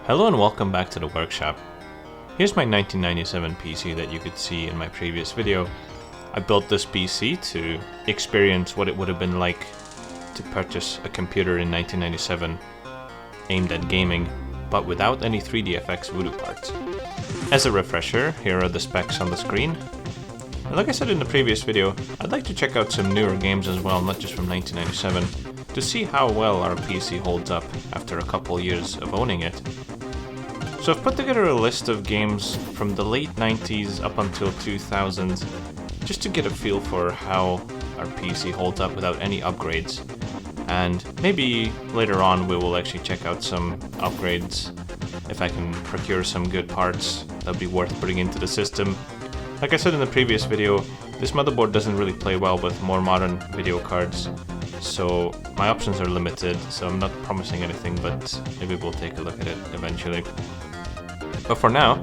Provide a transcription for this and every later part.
Hello and welcome back to the workshop. Here's my 1997 PC that you could see in my previous video. I built this PC to experience what it would have been like to purchase a computer in 1997 aimed at gaming, but without any 3DFX voodoo parts. As a refresher, here are the specs on the screen. And like I said in the previous video, I'd like to check out some newer games as well, not just from 1997, to see how well our PC holds up after a couple years of owning it. So I've put together a list of games from the late 90s up until 2000s, just to get a feel for how our PC holds up without any upgrades. And maybe later on we will actually check out some upgrades if I can procure some good parts that'd be worth putting into the system. Like I said in the previous video, this motherboard doesn't really play well with more modern video cards, so my options are limited, so I'm not promising anything, but maybe we'll take a look at it eventually. But for now,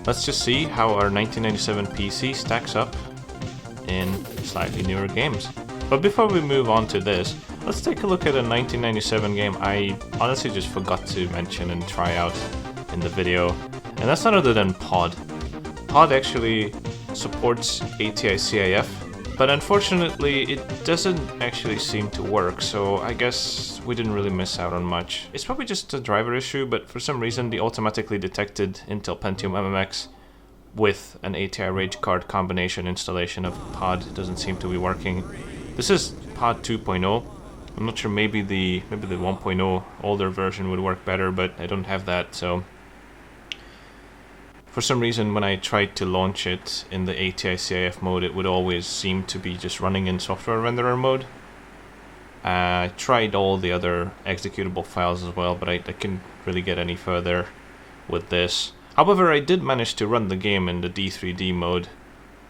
let's just see how our 1997 PC stacks up in slightly newer games. But before we move on to this, let's take a look at a 1997 game I honestly just forgot to mention and try out in the video, and that's none other than Pod. Pod actually supports ATI CIF, but unfortunately it doesn't actually seem to work, so I guess we didn't really miss out on much. It's probably just a driver issue, but for some reason the automatically detected Intel Pentium MMX with an ATI RAID card combination installation of Pod doesn't seem to be working. This is Pod 2.0. I'm not sure, maybe the 1.0 older version would work better, but I don't have that, so for some reason when I tried to launch it in the ATI CIF mode, it would always seem to be just running in software renderer mode. I tried all the other executable files as well, but I couldn't really get any further with this. However, I did manage to run the game in the D3D mode,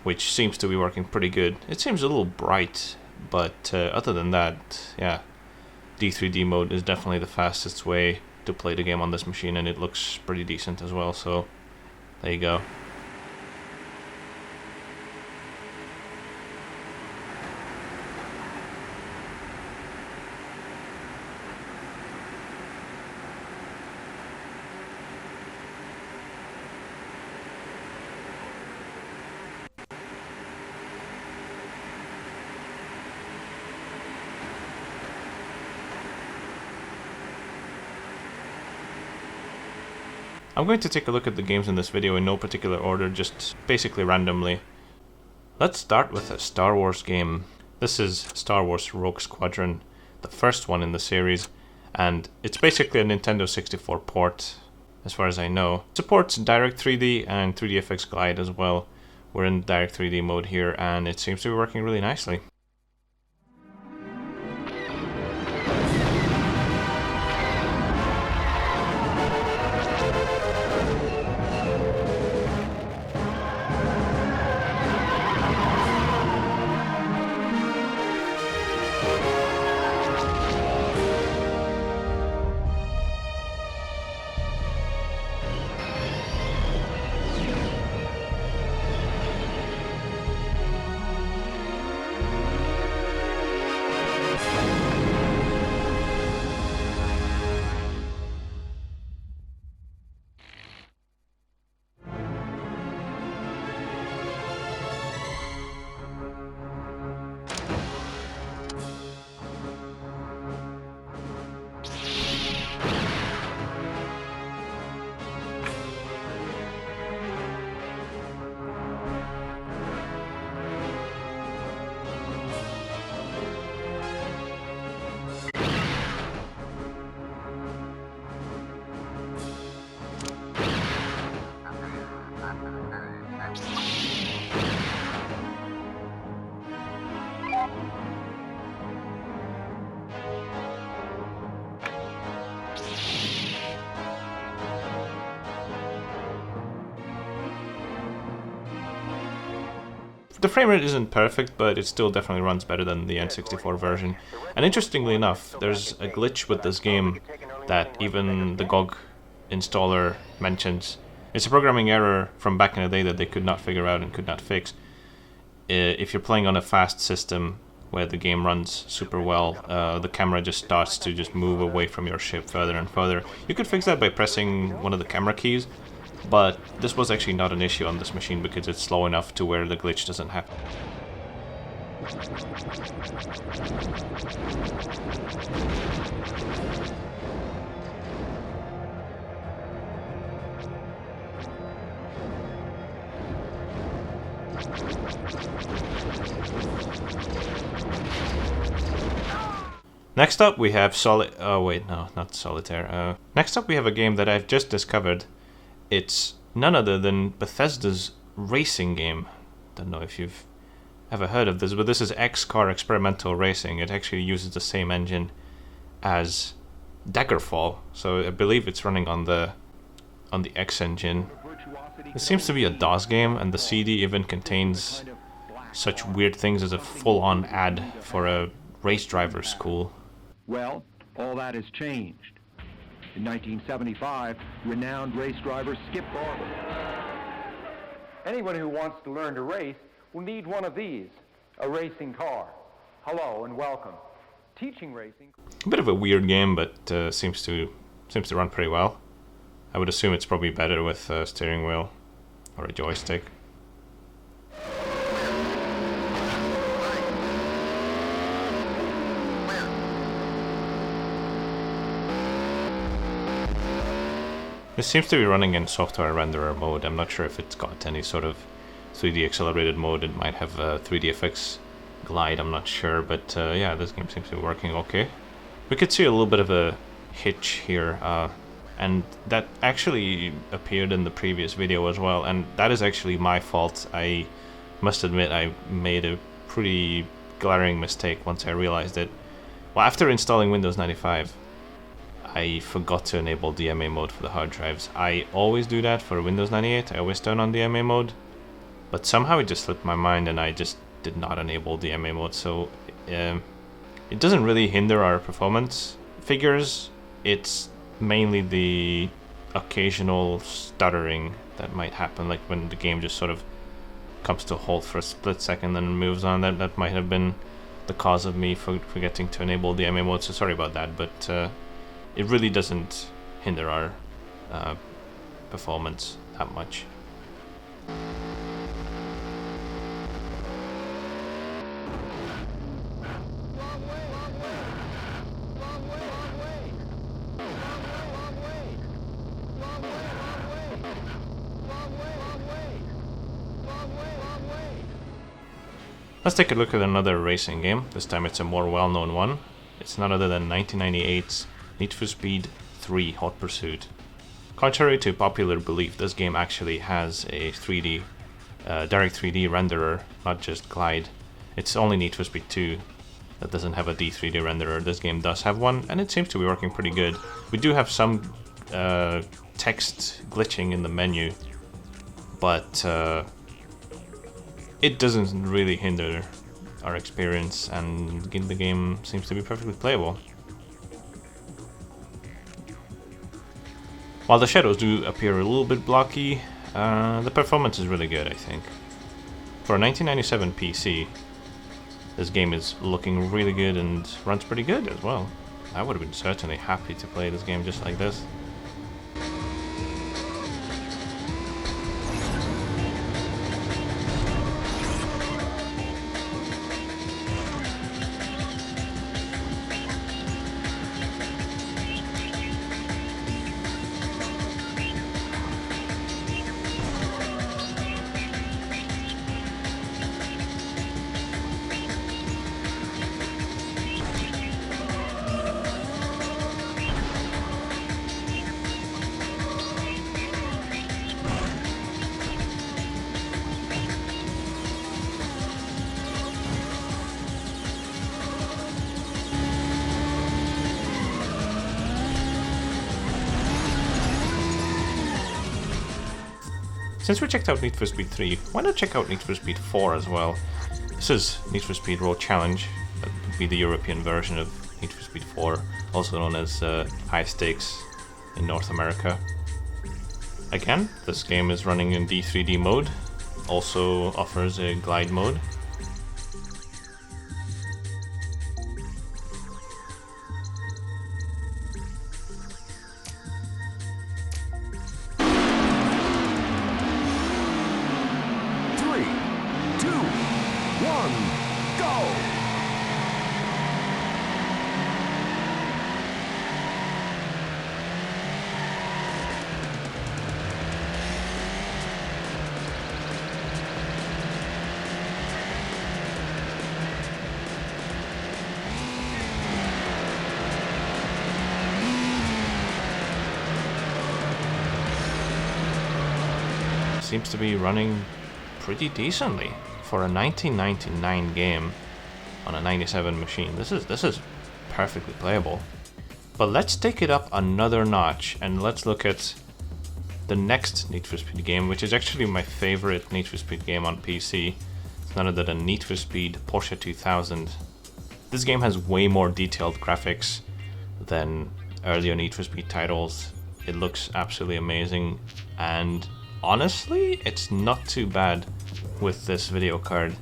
which seems to be working pretty good. It seems a little bright, but other than that, yeah, D3D mode is definitely the fastest way to play the game on this machine, and it looks pretty decent as well, so there you go. I'm going to take a look at the games in this video in no particular order, just basically randomly. Let's start with a Star Wars game. This is Star Wars Rogue Squadron, the first one in the series, and it's basically a Nintendo 64 port, as far as I know. It supports Direct 3D and 3DFX Glide as well. We're in Direct 3D mode here, and it seems to be working really nicely. The frame rate isn't perfect, but it still definitely runs better than the N64 version. And interestingly enough, there's a glitch with this game that even the GOG installer mentions. It's a programming error from back in the day that they could not figure out and could not fix. If you're playing on a fast system where the game runs super well. The camera just starts to just move away from your ship further and further. You could fix that by pressing one of the camera keys, but this was actually not an issue on this machine because it's slow enough to where the glitch doesn't happen. Next up we have not Solitaire. Next up we have a game that I've just discovered. It's none other than Bethesda's racing game. Don't know if you've ever heard of this, but this is XCAR Experimental Racing. It actually uses the same engine as Daggerfall, so I believe it's running on the X engine. It seems to be a DOS game, and the CD even contains such weird things as a full-on ad for a race driver school. Well, all that has changed. In 1975, renowned race driver Skip Barber. Anyone who wants to learn to race will need one of these, a racing car. Hello and welcome. Teaching racing. A bit of a weird game, but seems to run pretty well. I would assume it's probably better with a steering wheel or a joystick. This seems to be running in software renderer mode. I'm not sure if it's got any sort of 3D accelerated mode. It might have a 3DFX glide, I'm not sure, but yeah, this game seems to be working okay. We could see a little bit of a hitch here, and that actually appeared in the previous video as well, and that is actually my fault. I must admit I made a pretty glaring mistake once I realized it. Well, after installing Windows 95, I forgot to enable DMA mode for the hard drives. I always do that for Windows 98, I always turn on DMA mode, but somehow it just slipped my mind and I just did not enable DMA mode, so it doesn't really hinder our performance figures. It's mainly the occasional stuttering that might happen, like when the game just sort of comes to a halt for a split second and moves on. That might have been the cause of me forgetting to enable DMA mode, so sorry about that, but it really doesn't hinder our performance that much. Let's take a look at another racing game. This time it's a more well-known one. It's none other than 1998's Need for Speed 3 Hot Pursuit. Contrary to popular belief, this game actually has a 3D, direct 3D renderer, not just glide. It's only Need for Speed 2 that doesn't have a D3D renderer. This game does have one, and it seems to be working pretty good. We do have some text glitching in the menu, but it doesn't really hinder our experience, and the game seems to be perfectly playable. While the shadows do appear a little bit blocky, the performance is really good, I think. For a 1997 PC, this game is looking really good and runs pretty good as well. I would have been certainly happy to play this game just like this. Since we checked out Need for Speed 3, why not check out Need for Speed 4 as well? This is Need for Speed Road Challenge. That would be the European version of Need for Speed 4, also known as High Stakes in North America. Again, this game is running in D3D mode, also offers a glide mode. 1, go! Seems to be running pretty decently for a 1999 game on a 97 machine. This is perfectly playable. But let's take it up another notch and let's look at the next Need for Speed game, which is actually my favorite Need for Speed game on PC. It's none other than Need for Speed Porsche 2000. This game has way more detailed graphics than earlier Need for Speed titles. It looks absolutely amazing, and honestly, it's not too bad with this video card.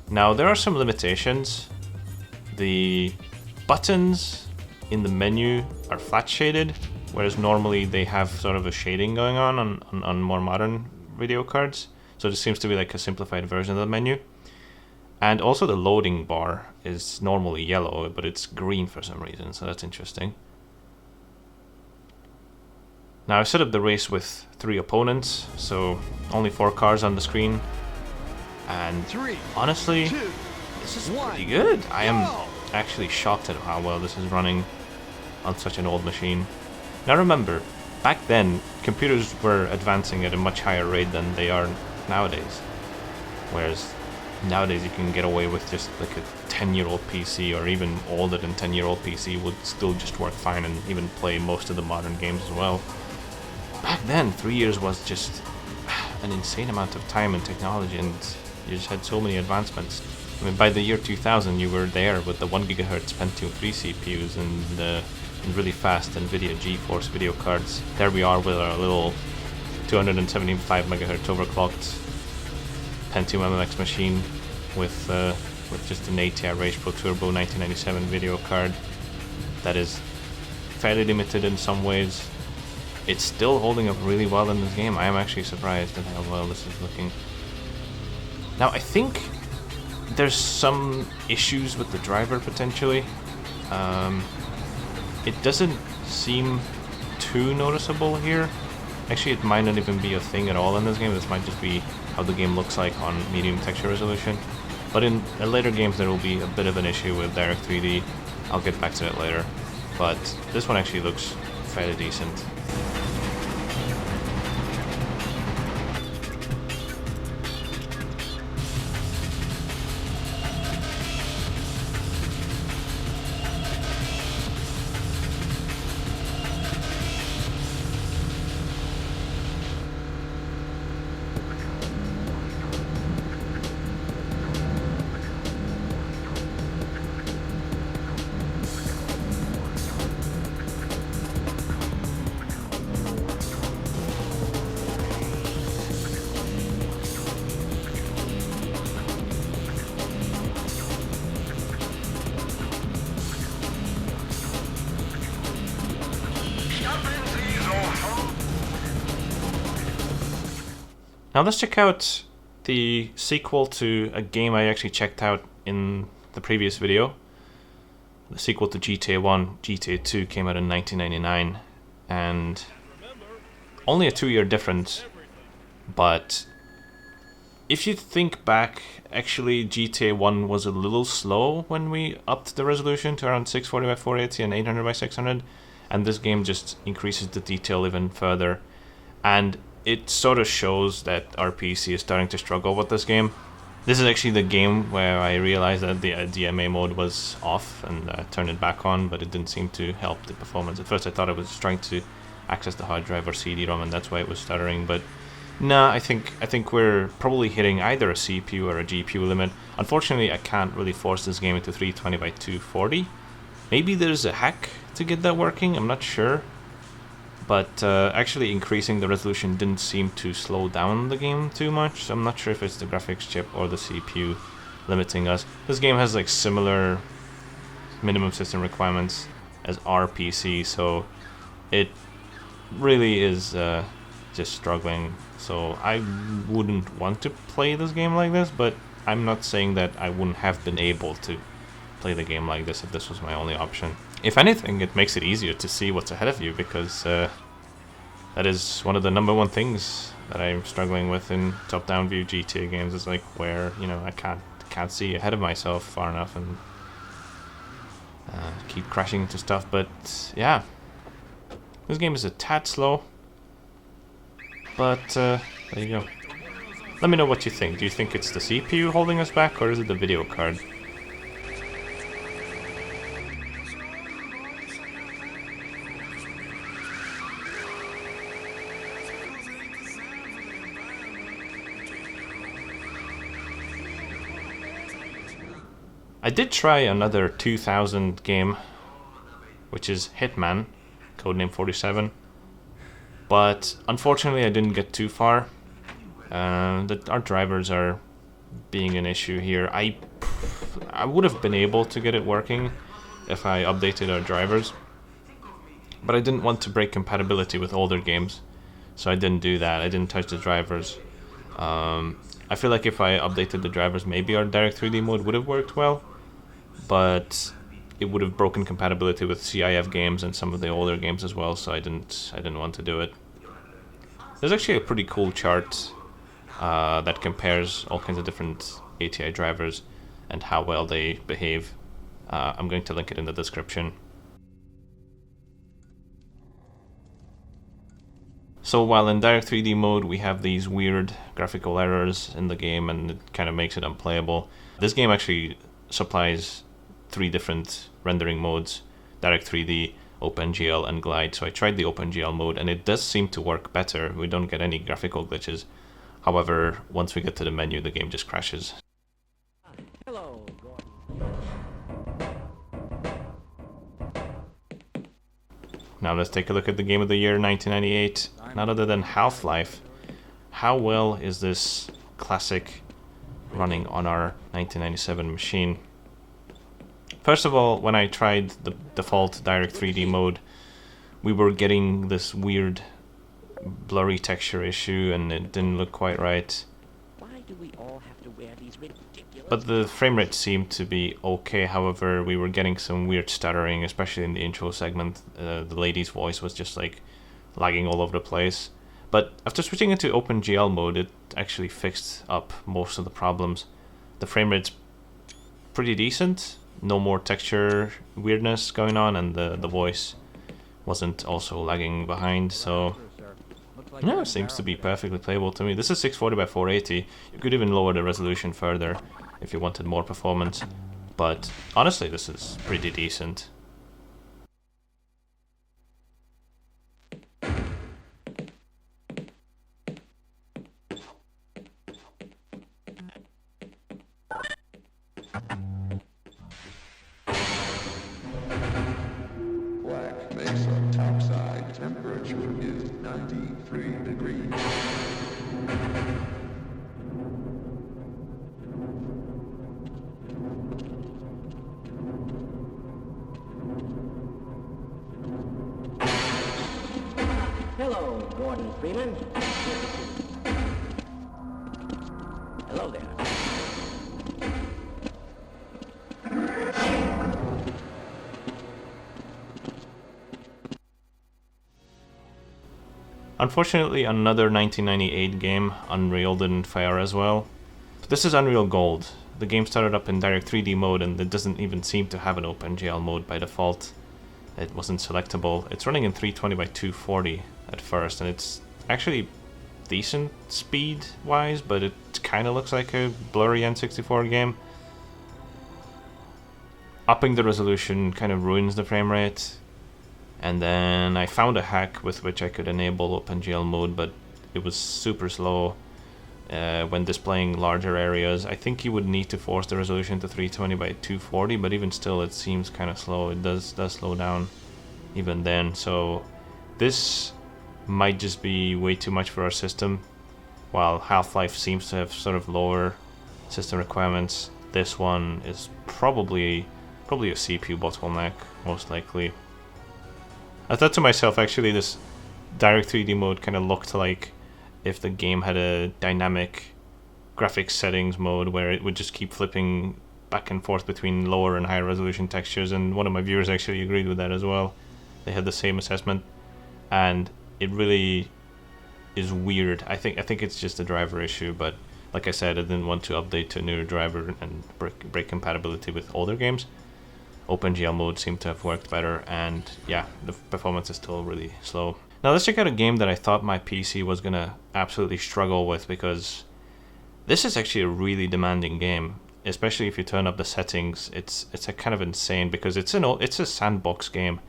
Now, there are some limitations. The buttons in the menu are flat shaded, whereas normally they have sort of a shading going on more modern video cards. So this seems to be like a simplified version of the menu. And also the loading bar is normally yellow, but it's green for some reason, so that's interesting. Now I've set up the race with 3 opponents, so only 4 cars on the screen. And honestly, this is pretty good. I am actually shocked at how well this is running on such an old machine. Now remember, back then, computers were advancing at a much higher rate than they are nowadays. Whereas nowadays you can get away with just like a 10-year-old PC, or even older than 10-year-old PC would still just work fine and even play most of the modern games as well. Back then, 3 years was just an insane amount of time and technology, and you just had so many advancements. I mean, by the year 2000, you were there with the 1 GHz Pentium 3 CPUs and really fast NVIDIA GeForce video cards. There we are with our little 275 MHz overclocked Pentium MMX machine with just an ATI Rage Pro Turbo 1997 video card that is fairly limited in some ways. It's still holding up really well in this game. I am actually surprised at how well this is looking. Now, I think there's some issues with the driver potentially. It doesn't seem too noticeable here. Actually, it might not even be a thing at all in this game. This might just be how the game looks like on medium texture resolution. But in later games, there will be a bit of an issue with Direct 3D. I'll get back to that later. But this one actually looks fairly decent. Now let's check out the sequel to a game I actually checked out in the previous video. The sequel to GTA 1, GTA 2 came out in 1999, and only a 2-year difference, but if you think back, actually GTA 1 was a little slow when we upped the resolution to around 640 by 480 and 800 by 600, and this game just increases the detail even further, and it sort of shows that our PC is starting to struggle with this game. This is actually the game where I realized that the DMA mode was off and turned it back on, but it didn't seem to help the performance. At first I thought it was trying to access the hard drive or CD-ROM and that's why it was stuttering, but nah, I think we're probably hitting either a CPU or a GPU limit. Unfortunately, I can't really force this game into 320 by 240. Maybe there's a hack to get that working, I'm not sure. But actually increasing the resolution didn't seem to slow down the game too much, so I'm not sure if it's the graphics chip or the CPU limiting us. This game has like similar minimum system requirements as our PC, so it really is just struggling. So I wouldn't want to play this game like this, but I'm not saying that I wouldn't have been able to play the game like this if this was my only option. If anything, it makes it easier to see what's ahead of you, because that is one of the #1 things that I'm struggling with in top-down view GTA games, is like where, you know, I can't see ahead of myself far enough and keep crashing into stuff. But yeah, this game is a tad slow, but there you go. Let me know what you think. Do you think it's the CPU holding us back, or is it the video card? I did try another 2000 game, which is Hitman, Codename 47, but unfortunately I didn't get too far. Our drivers are being an issue here. I would have been able to get it working if I updated our drivers, but I didn't want to break compatibility with older games, so I didn't do that. I didn't touch the drivers. I feel like if I updated the drivers, maybe our Direct 3D mode would have worked well, but it would have broken compatibility with CIF games and some of the older games as well, so I didn't want to do it. There's actually a pretty cool chart that compares all kinds of different ATI drivers and how well they behave. I'm going to link it in the description. So while in Direct 3D mode we have these weird graphical errors in the game and it kind of makes it unplayable, this game actually supplies 3 different rendering modes: Direct 3D, OpenGL, and Glide. So I tried the OpenGL mode and it does seem to work better. We don't get any graphical glitches. However, once we get to the menu, the game just crashes. Hello, Now let's take a look at the game of the year 1998. None other than Half-Life. How well is this classic running on our 1997 machine? First of all, when I tried the default Direct 3D mode, we were getting this weird blurry texture issue and it didn't look quite right. Why do we all have to wear these ridiculous... But the frame rate seemed to be okay. However, we were getting some weird stuttering, especially in the intro segment. The lady's voice was just like lagging all over the place. But after switching into OpenGL mode, it actually fixed up most of the problems. The frame rate's pretty decent. No more texture weirdness going on, and the voice wasn't also lagging behind, so yeah, it seems to be perfectly playable to me. This is 640 by 480. You could even lower the resolution further if you wanted more performance, but honestly this is pretty decent. Topside temperature is 93 degrees. Hello, Gordon Freeman. Hello there. Unfortunately, another 1998 game, Unreal, didn't fire as well. But this is Unreal Gold. The game started up in Direct 3D mode and it doesn't even seem to have an OpenGL mode by default. It wasn't selectable. It's running in 320 by 240 at first, and it's actually decent speed-wise, but it kind of looks like a blurry N64 game. Upping the resolution kind of ruins the frame rate. And then I found a hack with which I could enable OpenGL mode, but it was super slow when displaying larger areas. I think you would need to force the resolution to 320 by 240, but even still it seems kind of slow. It does slow down even then. So this might just be way too much for our system. While Half-Life seems to have sort of lower system requirements, this one is probably a CPU bottleneck, most likely. I thought to myself, actually, this Direct 3D mode kind of looked like if the game had a dynamic graphics settings mode where it would just keep flipping back and forth between lower and higher resolution textures, and one of my viewers actually agreed with that as well. They had the same assessment, and it really is weird. I think it's just a driver issue, but like I said, I didn't want to update to a newer driver and break compatibility with older games. OpenGL mode seemed to have worked better, and yeah, the performance is still really slow. Now let's check out a game that I thought my PC was gonna absolutely struggle with, because this is actually a really demanding game, especially if you turn up the settings. It's a kind of insane, because it's a sandbox game,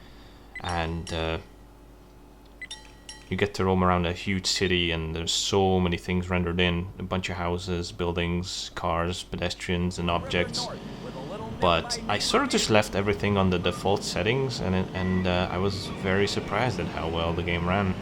and you get to roam around a huge city, and there's so many things rendered in, a bunch of houses, buildings, cars, pedestrians, and objects. But I sort of just left everything on the default settings, and I was very surprised at how well the game ran.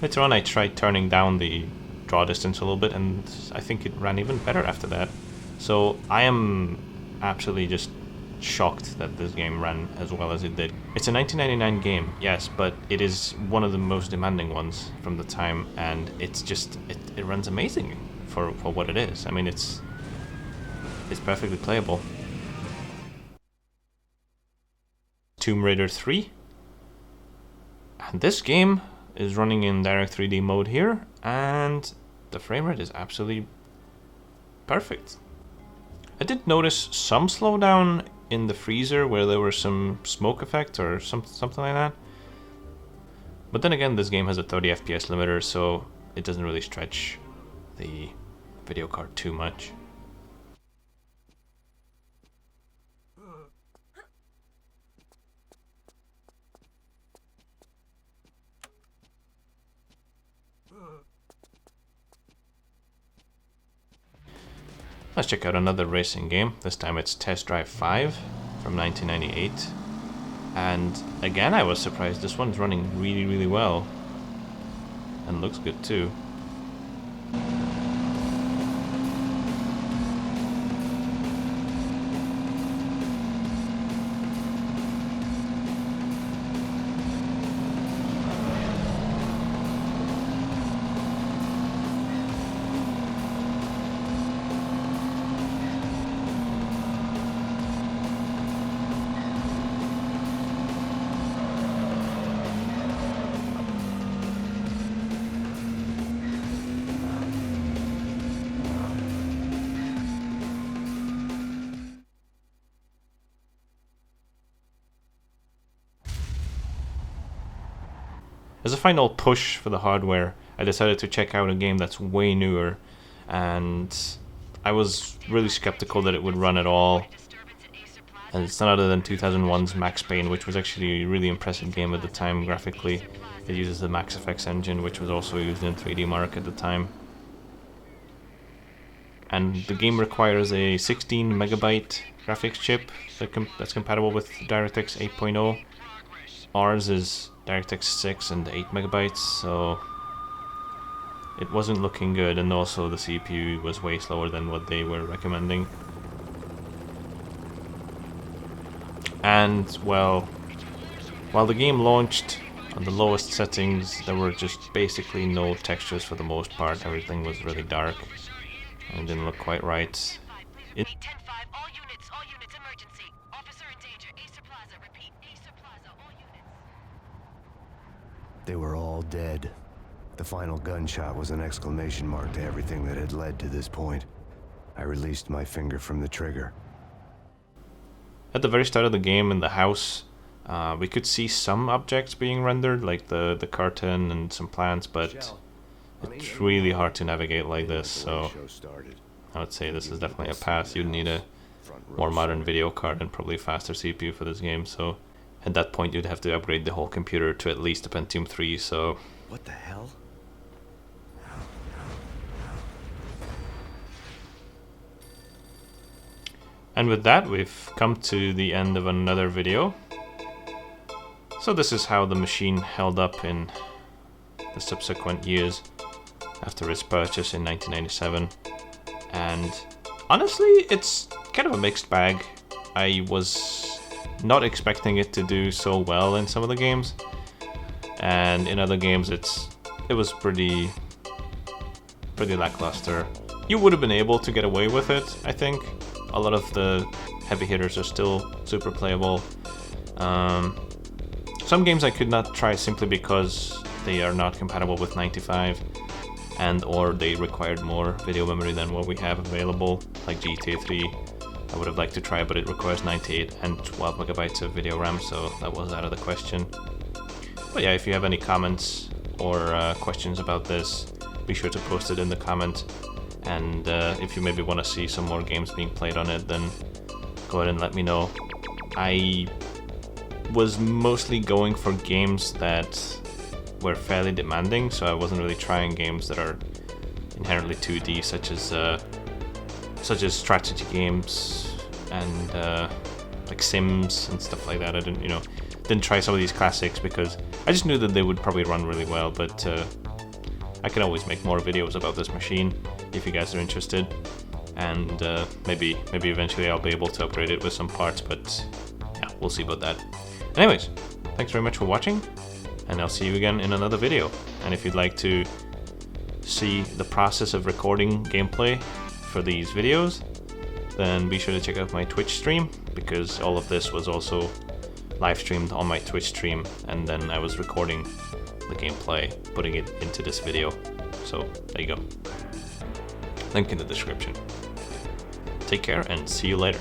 Later on I tried turning down the draw distance a little bit, and I think it ran even better after that. So I am absolutely just shocked that this game ran as well as it did. It's a 1999 game, yes, but it is one of the most demanding ones from the time, and it's just, it runs amazing for what it is. I mean, it's perfectly playable. Tomb Raider 3. And this game is running in direct 3D mode here, and the frame rate is absolutely perfect. I did notice some slowdown in the freezer where there was some smoke effect or something like that. But then again, this game has a 30 FPS limiter, so it doesn't really stretch the video card too much. Let's check out another racing game. This time it's Test Drive 5 from 1998. And again, I was surprised. This one's running really, really well. And looks good too. As a final push for the hardware, I decided to check out a game that's way newer, and I was really skeptical that it would run at all. And it's none other than 2001's Max Payne, which was actually a really impressive game at the time graphically. It uses the Max FX engine, which was also used in 3D Mark at the time. And the game requires a 16 megabyte graphics chip that's compatible with DirectX 8.0. Ours is DirectX 6 and 8 megabytes, so it wasn't looking good, and also the CPU was way slower than what they were recommending. And, well, while the game launched on the lowest settings, there were just basically no textures for the most part. Everything was really dark and didn't look quite right. It 10-5, all units, emergency. Officer in danger, Acer Plaza, repeat, Acer Plaza, all units. They were all dead. The final gunshot was an exclamation mark to everything that had led to this point. I released my finger from the trigger. At the very start of the game, in the house, we could see some objects being rendered, like the curtain and some plants, but it's really hard to navigate like this, so I would say this is definitely a pass. You'd need a more modern video card and probably faster CPU for this game. So at that point you'd have to upgrade the whole computer to at least a Pentium 3, so... What the hell? And with that, we've come to the end of another video. So this is how the machine held up in the subsequent years after its purchase in 1997. And honestly, it's kind of a mixed bag. I was not expecting it to do so well in some of the games, and in other games it was pretty lackluster. You would have been able to get away with it, I think. A lot of the heavy hitters are still super playable. Some games I could not try simply because they are not compatible with 95, and or they required more video memory than what we have available, like GTA 3. I would have liked to try, but it requires 98 and 12 megabytes of video RAM, so that was out of the question. But yeah, if you have any comments or questions about this, be sure to post it in the comment. And if you maybe want to see some more games being played on it, then go ahead and let me know. I was mostly going for games that were fairly demanding, so I wasn't really trying games that are inherently 2D, such as strategy games and like Sims and stuff like that. I didn't try some of these classics because I just knew that they would probably run really well, but I can always make more videos about this machine if you guys are interested, and maybe eventually I'll be able to upgrade it with some parts, but yeah, we'll see about that. Anyways, thanks very much for watching, and I'll see you again in another video. And if you'd like to see the process of recording gameplay for these videos, then be sure to check out my Twitch stream, because all of this was also live streamed on my Twitch stream, and then I was recording the gameplay, putting it into this video. So there you go. Link in the description. Take care and see you later.